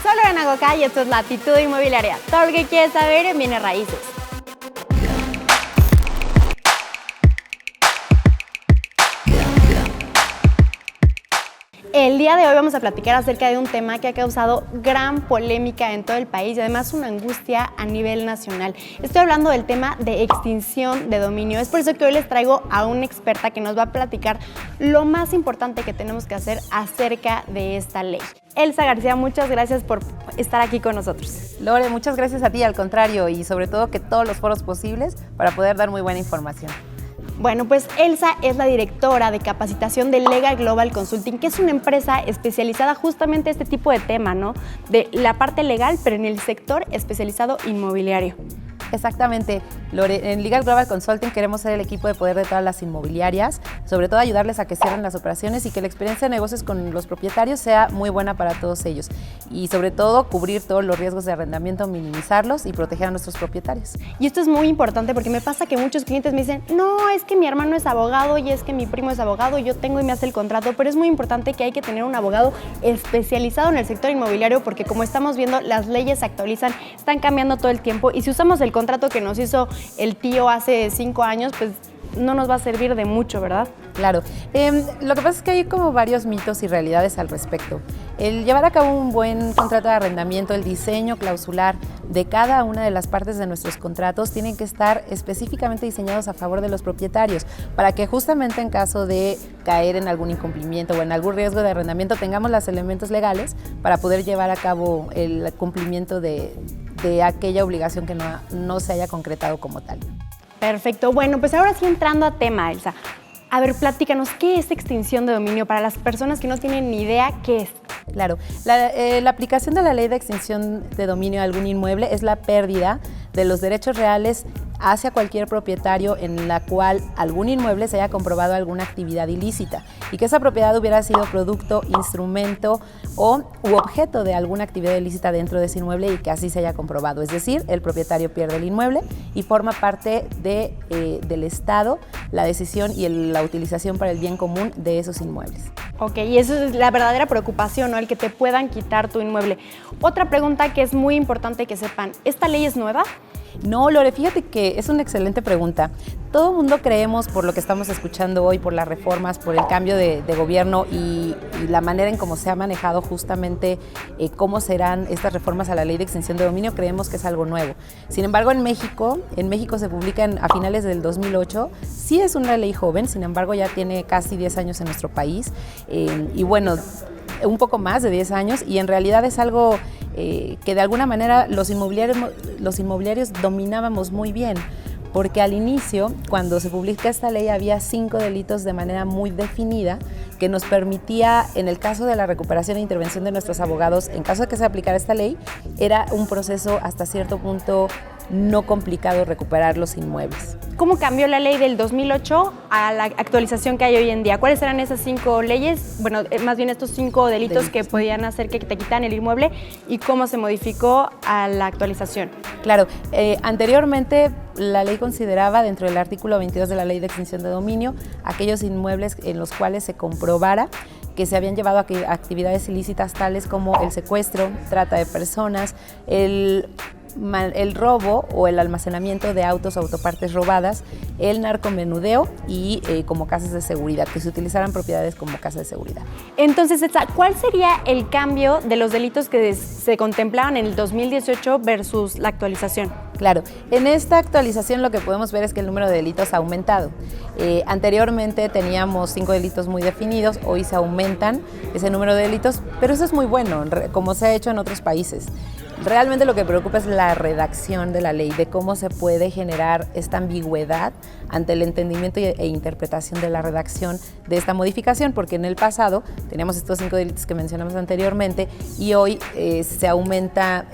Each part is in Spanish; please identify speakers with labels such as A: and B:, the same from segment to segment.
A: Soy Lorena Goca y esto es Latitud Inmobiliaria. Todo lo que quieres saber en bienes raíces. El día de hoy vamos a platicar acerca de un tema que ha causado gran polémica en todo el país y además una angustia a nivel nacional. Estoy hablando del tema de extinción de dominio. Es por eso que hoy les traigo a una experta que nos va a platicar lo más importante que tenemos que hacer acerca de esta ley. Elsa García, muchas gracias por estar aquí con nosotros.
B: Lore, muchas gracias a ti, al contrario, y sobre todo que todos los foros posibles para poder dar muy buena información.
A: Bueno, pues Elsa es la directora de capacitación de Legal Global Consulting, que es una empresa especializada justamente en este tipo de tema, ¿no? De la parte legal, pero en el sector especializado inmobiliario.
B: Exactamente, Lore. En Legal Global Consulting queremos ser el equipo de poder de todas las inmobiliarias, sobre todo ayudarles a que cierren las operaciones y que la experiencia de negocios con los propietarios sea muy buena para todos ellos. Y sobre todo, cubrir todos los riesgos de arrendamiento, minimizarlos y proteger a nuestros propietarios.
A: Y esto es muy importante porque me pasa que muchos clientes me dicen, no, es que mi hermano es abogado y es que mi primo es abogado, yo tengo y me hace el contrato, pero es muy importante que hay que tener un abogado especializado en el sector inmobiliario porque como estamos viendo, las leyes se actualizan, están cambiando todo el tiempo y si usamos el contrato que nos hizo el tío hace 5 años, pues no nos va a servir de mucho, ¿verdad?
B: Claro. Lo que pasa es que hay como varios mitos y realidades al respecto. El llevar a cabo un buen contrato de arrendamiento, el diseño clausular de cada una de las partes de nuestros contratos tienen que estar específicamente diseñados a favor de los propietarios para que justamente en caso de caer en algún incumplimiento o en algún riesgo de arrendamiento tengamos los elementos legales para poder llevar a cabo el cumplimiento de aquella obligación que no se haya concretado como tal.
A: Perfecto. Bueno, pues ahora sí entrando a tema, Elsa. A ver, platícanos, ¿qué es extinción de dominio para las personas que no tienen ni idea qué es?
B: Claro, la aplicación de la ley de extinción de dominio de algún inmueble es la pérdida de los derechos reales hacia cualquier propietario en la cual algún inmueble se haya comprobado alguna actividad ilícita y que esa propiedad hubiera sido producto, instrumento u objeto de alguna actividad ilícita dentro de ese inmueble y que así se haya comprobado. Es decir, el propietario pierde el inmueble y forma parte del Estado la decisión y la utilización para el bien común de esos inmuebles.
A: Ok, y eso es la verdadera preocupación, ¿no? El que te puedan quitar tu inmueble. Otra pregunta que es muy importante que sepan, ¿esta ley es nueva?
B: No, Lore, fíjate que es una excelente pregunta. Todo el mundo creemos, por lo que estamos escuchando hoy, por las reformas, por el cambio de gobierno y la manera en cómo se ha manejado justamente cómo serán estas reformas a la ley de extinción de dominio, creemos que es algo nuevo. Sin embargo, en México se publica a finales del 2008, sí es una ley joven, sin embargo ya tiene casi 10 años en nuestro país y bueno, un poco más de 10 años y en realidad es algo que de alguna manera los inmobiliarios dominábamos muy bien, porque al inicio, cuando se publica esta ley, había 5 delitos de manera muy definida que nos permitía, en el caso de la recuperación e intervención de nuestros abogados, en caso de que se aplicara esta ley, era un proceso hasta cierto punto no complicado recuperar los inmuebles.
A: ¿Cómo cambió la ley del 2008 a la actualización que hay hoy en día? ¿Cuáles eran esas 5 leyes? Bueno, más bien estos 5 delitos que podían hacer que te quitaran el inmueble y cómo se modificó a la actualización.
B: Claro, anteriormente la ley consideraba dentro del artículo 22 de la ley de extinción de dominio aquellos inmuebles en los cuales se comprobara que se habían llevado a actividades ilícitas tales como el secuestro, trata de personas, el robo o el almacenamiento de autos o autopartes robadas, el narcomenudeo y como casas de seguridad, que se utilizaran propiedades como casas de seguridad.
A: Entonces, ¿cuál sería el cambio de los delitos que se contemplaban en el 2018 versus la actualización?
B: Claro, en esta actualización lo que podemos ver es que el número de delitos ha aumentado. Anteriormente teníamos 5 delitos muy definidos, hoy se aumentan ese número de delitos, pero eso es muy bueno, como se ha hecho en otros países. Realmente lo que preocupa es la redacción de la ley, de cómo se puede generar esta ambigüedad ante el entendimiento e interpretación de la redacción de esta modificación, porque en el pasado teníamos estos 5 delitos que mencionamos anteriormente y hoy se aumenta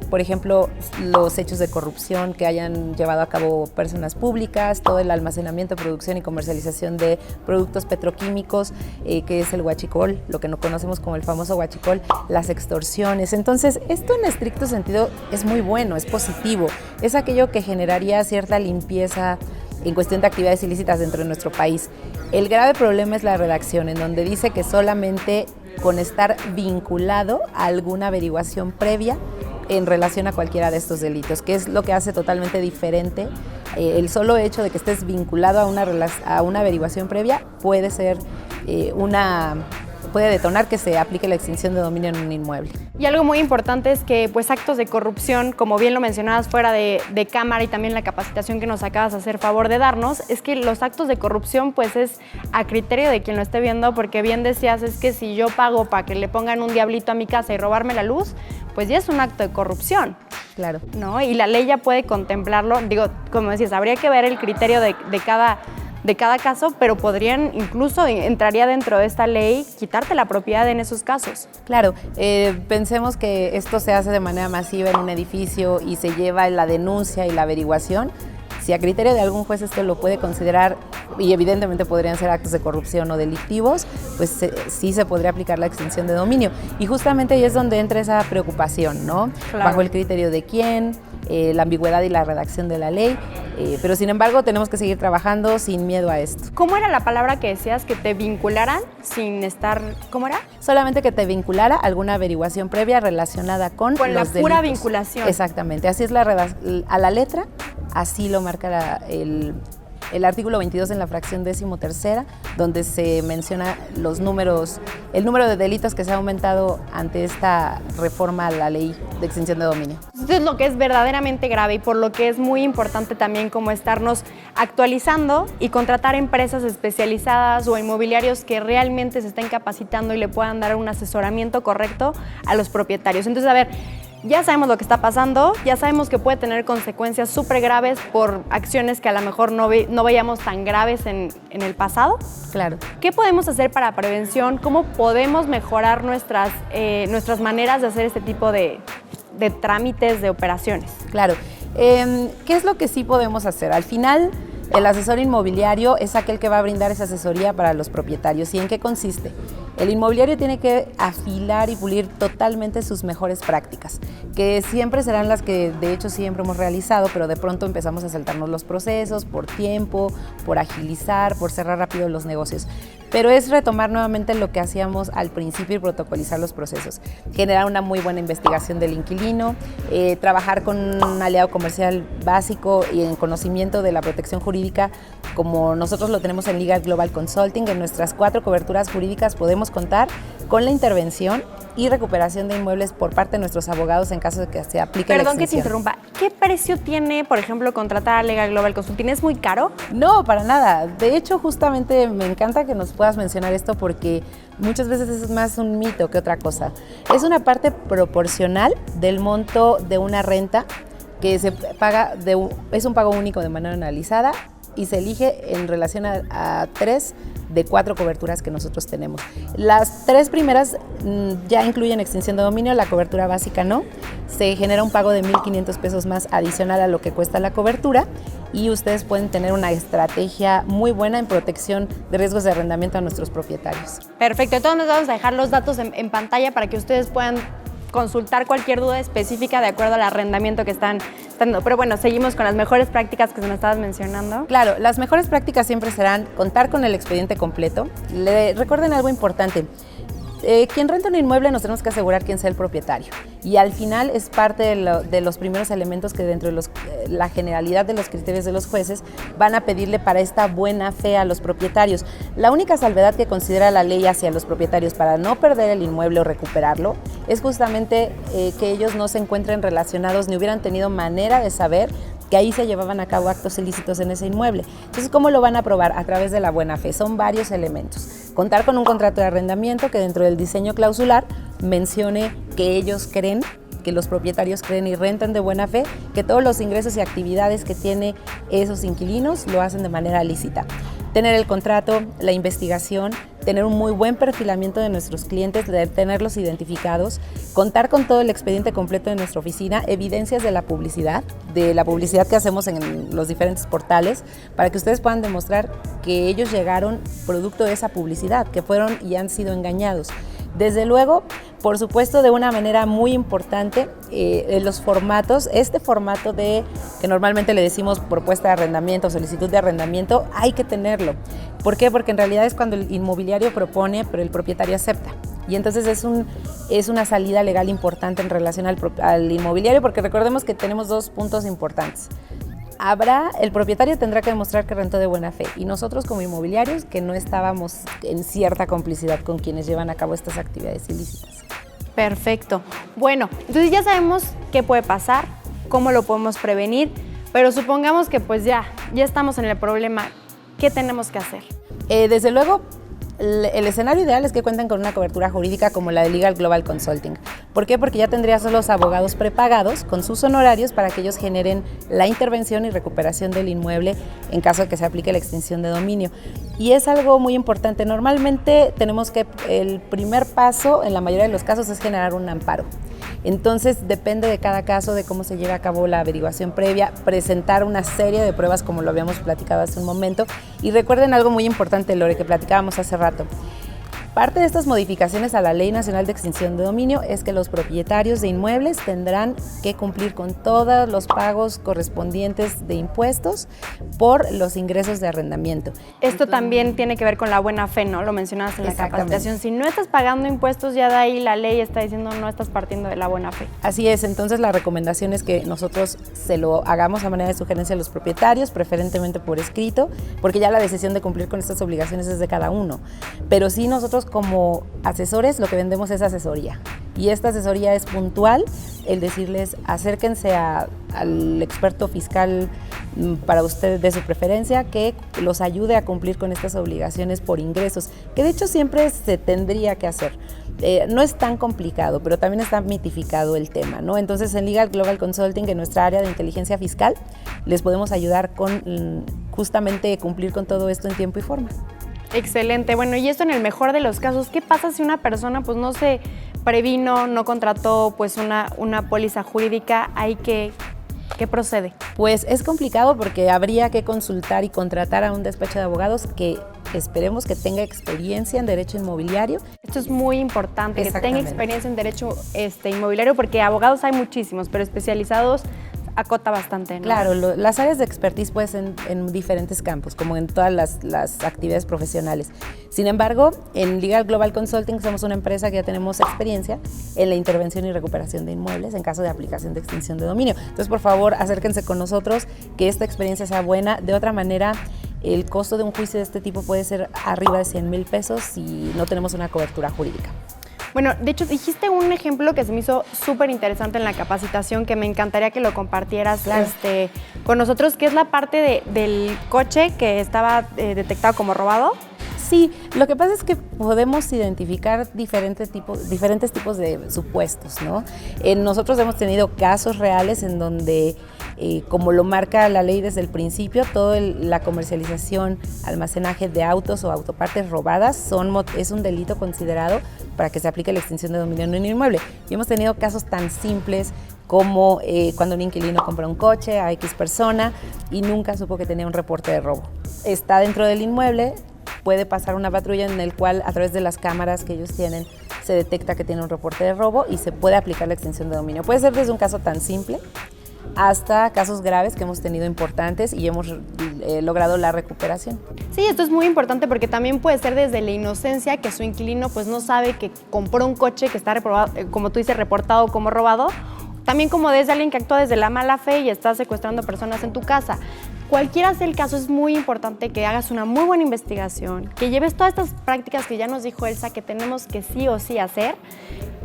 B: por ejemplo, los hechos de corrupción que hayan llevado a cabo personas públicas, todo el almacenamiento, producción y comercialización de productos petroquímicos, que es el huachicol, lo que no conocemos como el famoso huachicol, las extorsiones. Entonces, esto en estricto sentido es muy bueno, es positivo, es aquello que generaría cierta limpieza en cuestión de actividades ilícitas dentro de nuestro país. El grave problema es la redacción, en donde dice que solamente con estar vinculado a alguna averiguación previa en relación a cualquiera de estos delitos, que es lo que hace totalmente diferente. El solo hecho de que estés vinculado a una averiguación previa puede ser puede detonar que se aplique la extinción de dominio en un inmueble.
A: Y algo muy importante es que pues actos de corrupción, como bien lo mencionabas fuera de cámara y también la capacitación que nos acabas de hacer favor de darnos, es que los actos de corrupción pues es a criterio de quien lo esté viendo, porque bien decías, es que si yo pago para que le pongan un diablito a mi casa y robarme la luz, pues ya es un acto de corrupción.
B: Claro.
A: ¿No? Y la ley ya puede contemplarlo. Digo, como decías, habría que ver el criterio de cada caso, pero incluso entraría dentro de esta ley quitarte la propiedad en esos casos.
B: Claro, pensemos que esto se hace de manera masiva en un edificio y se lleva la denuncia y la averiguación. Si a criterio de algún juez esto lo puede considerar, y evidentemente podrían ser actos de corrupción o delictivos, pues sí se podría aplicar la extinción de dominio. Y justamente ahí es donde entra esa preocupación, ¿no?
A: Claro.
B: Bajo el criterio de quién, la ambigüedad y la redacción de la ley, pero sin embargo tenemos que seguir trabajando sin miedo a esto.
A: ¿Cómo era la palabra que decías? Que te vincularan sin estar... ¿Cómo era?
B: Solamente que te vinculara alguna averiguación previa relacionada con los
A: la pura
B: delitos.
A: vinculación.
B: Exactamente, así es a la letra, así lo marca el artículo 22 en la fracción 13ª, donde se menciona el número de delitos que se ha aumentado ante esta reforma a la ley de extinción de dominio.
A: Esto es lo que es verdaderamente grave y por lo que es muy importante también como estarnos actualizando y contratar empresas especializadas o inmobiliarios que realmente se estén capacitando y le puedan dar un asesoramiento correcto a los propietarios. Entonces, a ver, ya sabemos lo que está pasando, ya sabemos que puede tener consecuencias súper graves por acciones que a lo mejor no veíamos tan graves en el pasado.
B: Claro.
A: ¿Qué podemos hacer para prevención? ¿Cómo podemos mejorar nuestras maneras de hacer este tipo de trámites, de operaciones?
B: Claro. ¿Qué es lo que sí podemos hacer? Al final, el asesor inmobiliario es aquel que va a brindar esa asesoría para los propietarios. ¿Y en qué consiste? El inmobiliario tiene que afilar y pulir totalmente sus mejores prácticas, que siempre serán las que de hecho siempre hemos realizado, pero de pronto empezamos a saltarnos los procesos por tiempo, por agilizar, por cerrar rápido los negocios. Pero es retomar nuevamente lo que hacíamos al principio y protocolizar los procesos. Generar una muy buena investigación del inquilino, trabajar con un aliado comercial básico y en conocimiento de la protección jurídica, como nosotros lo tenemos en Legal Global Consulting. En nuestras 4 coberturas jurídicas podemos contar con la intervención y recuperación de inmuebles por parte de nuestros abogados en caso de que se aplique la extinción.
A: Perdón que te interrumpa. ¿Qué precio tiene, por ejemplo, contratar a Legal Global Consulting? ¿Es muy caro?
B: No, para nada. De hecho, justamente me encanta que nos puedas mencionar esto porque muchas veces es más un mito que otra cosa. Es una parte proporcional del monto de una renta que se paga, es un pago único de manera analizada y se elige en relación a 3 de 4 coberturas que nosotros tenemos. Las 3 primeras ya incluyen extinción de dominio, la cobertura básica no. Se genera un pago de 1,500 pesos más adicional a lo que cuesta la cobertura y ustedes pueden tener una estrategia muy buena en protección de riesgos de arrendamiento a nuestros propietarios.
A: Perfecto, entonces nos vamos a dejar los datos en pantalla para que ustedes puedan consultar cualquier duda específica de acuerdo al arrendamiento que están dando. Pero bueno, seguimos con las mejores prácticas que me estabas mencionando.
B: Claro, las mejores prácticas siempre serán contar con el expediente completo. Recuerden algo importante. Quien renta un inmueble nos tenemos que asegurar quién sea el propietario y al final es parte de los primeros elementos que dentro de la generalidad de los criterios de los jueces van a pedirle para esta buena fe a los propietarios. La única salvedad que considera la ley hacia los propietarios para no perder el inmueble o recuperarlo es justamente que ellos no se encuentren relacionados ni hubieran tenido manera de saber que ahí se llevaban a cabo actos ilícitos en ese inmueble. Entonces, ¿cómo lo van a probar? A través de la buena fe. Son varios elementos. Contar con un contrato de arrendamiento que dentro del diseño clausular mencione que ellos creen, que los propietarios creen y rentan de buena fe, que todos los ingresos y actividades que tiene esos inquilinos lo hacen de manera lícita. Tener el contrato, la investigación, tener un muy buen perfilamiento de nuestros clientes, de tenerlos identificados, contar con todo el expediente completo de nuestra oficina, evidencias de la publicidad que hacemos en los diferentes portales, para que ustedes puedan demostrar que ellos llegaron producto de esa publicidad, que fueron y han sido engañados. Desde luego, por supuesto, de una manera muy importante, los formatos, este formato que normalmente le decimos propuesta de arrendamiento, solicitud de arrendamiento, hay que tenerlo. ¿Por qué? Porque en realidad es cuando el inmobiliario propone, pero el propietario acepta. Y entonces es una salida legal importante en relación al inmobiliario, porque recordemos que tenemos 2 puntos importantes. El propietario tendrá que demostrar que rentó de buena fe y nosotros como inmobiliarios que no estábamos en cierta complicidad con quienes llevan a cabo estas actividades ilícitas.
A: Perfecto. Bueno, entonces ya sabemos qué puede pasar, cómo lo podemos prevenir, pero supongamos que pues ya estamos en el problema. ¿Qué tenemos que hacer?
B: Desde luego, el escenario ideal es que cuenten con una cobertura jurídica como la de Legal Global Consulting. ¿Por qué? Porque ya tendrías a los abogados prepagados con sus honorarios para que ellos generen la intervención y recuperación del inmueble en caso de que se aplique la extinción de dominio. Y es algo muy importante. Normalmente el primer paso en la mayoría de los casos es generar un amparo. Entonces depende de cada caso, de cómo se lleve a cabo la averiguación previa, presentar una serie de pruebas como lo habíamos platicado hace un momento. Y recuerden algo muy importante, Lore, que platicábamos hace rato. Parte de estas modificaciones a la Ley Nacional de Extinción de Dominio es que los propietarios de inmuebles tendrán que cumplir con todos los pagos correspondientes de impuestos por los ingresos de arrendamiento.
A: Esto también tiene que ver con la buena fe, ¿no? Lo mencionabas en la capacitación. Si no estás pagando impuestos, ya de ahí la ley está diciendo no estás partiendo de la buena fe.
B: Así es, entonces la recomendación es que nosotros se lo hagamos a manera de sugerencia a los propietarios, preferentemente por escrito, porque ya la decisión de cumplir con estas obligaciones es de cada uno. Pero sí nosotros como asesores lo que vendemos es asesoría y esta asesoría es puntual, el decirles acérquense al experto fiscal para usted de su preferencia que los ayude a cumplir con estas obligaciones por ingresos, que de hecho siempre se tendría que hacer. No es tan complicado, pero también está mitificado el tema, ¿no? Entonces en Legal Global Consulting, en nuestra área de inteligencia fiscal, les podemos ayudar con justamente cumplir con todo esto en tiempo y forma.
A: Excelente. Bueno, y esto en el mejor de los casos, ¿qué pasa si una persona pues no se previno, no contrató pues una póliza jurídica? ¿Qué procede?
B: Pues es complicado porque habría que consultar y contratar a un despacho de abogados que esperemos que tenga experiencia en derecho inmobiliario.
A: Esto es muy importante, que tenga experiencia en derecho inmobiliario, porque abogados hay muchísimos, pero especializados acota bastante, ¿no?
B: Claro, las áreas de expertise pueden ser en diferentes campos, como en todas las actividades profesionales. Sin embargo, en Legal Global Consulting somos una empresa que ya tenemos experiencia en la intervención y recuperación de inmuebles en caso de aplicación de extinción de dominio. Entonces, por favor, acérquense con nosotros, que esta experiencia sea buena. De otra manera, el costo de un juicio de este tipo puede ser arriba de 100,000 pesos si no tenemos una cobertura jurídica.
A: Bueno, de hecho, dijiste un ejemplo que se me hizo súper interesante en la capacitación, que me encantaría que lo compartieras claro. Con nosotros, que es la parte del coche que estaba detectado como robado.
B: Sí, lo que pasa es que podemos identificar diferentes tipos de supuestos, ¿no? Nosotros hemos tenido casos reales en donde, como lo marca la ley desde el principio, toda la comercialización, almacenaje de autos o autopartes robadas es un delito considerado para que se aplique la extinción de dominio en un inmueble. Y hemos tenido casos tan simples como cuando un inquilino compra un coche a X persona y nunca supo que tenía un reporte de robo. Está dentro del inmueble, puede pasar una patrulla en el cual a través de las cámaras que ellos tienen se detecta que tiene un reporte de robo y se puede aplicar la extinción de dominio. Puede ser desde un caso tan simple hasta casos graves que hemos tenido importantes y hemos logrado la recuperación.
A: Sí, esto es muy importante porque también puede ser desde la inocencia que su inquilino pues no sabe que compró un coche que está como tú dices, reportado como robado, también como desde alguien que actúa desde la mala fe y está secuestrando personas en tu casa. Cualquiera sea el caso, es muy importante que hagas una muy buena investigación, que lleves todas estas prácticas que ya nos dijo Elsa que tenemos que sí o sí hacer.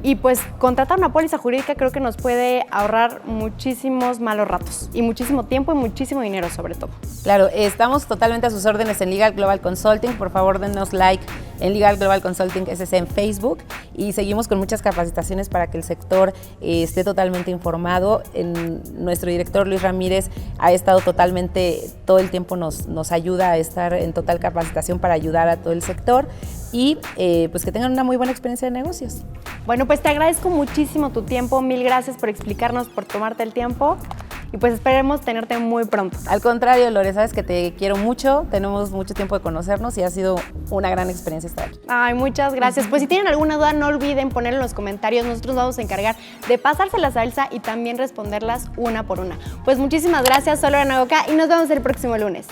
A: Y pues contratar una póliza jurídica creo que nos puede ahorrar muchísimos malos ratos y muchísimo tiempo y muchísimo dinero sobre todo.
B: Claro, estamos totalmente a sus órdenes en Legal Global Consulting. Por favor, denos like en Legal Global Consulting SC en Facebook y seguimos con muchas capacitaciones para que el sector esté totalmente informado. Nuestro director Luis Ramírez ha estado todo el tiempo nos ayuda a estar en total capacitación para ayudar a todo el sector y pues que tengan una muy buena experiencia de negocios.
A: Bueno, pues te agradezco muchísimo tu tiempo, mil gracias por explicarnos, por tomarte el tiempo y pues esperemos tenerte muy pronto.
B: Al contrario, Lore, sabes que te quiero mucho, tenemos mucho tiempo de conocernos y ha sido una gran experiencia estar aquí.
A: Ay, muchas gracias. Pues si tienen alguna duda, no olviden ponerlo en los comentarios, nosotros vamos a encargar de pasárselas a Elsa y también responderlas una por una. Pues muchísimas gracias, soy Lore Nagoca y nos vemos el próximo lunes.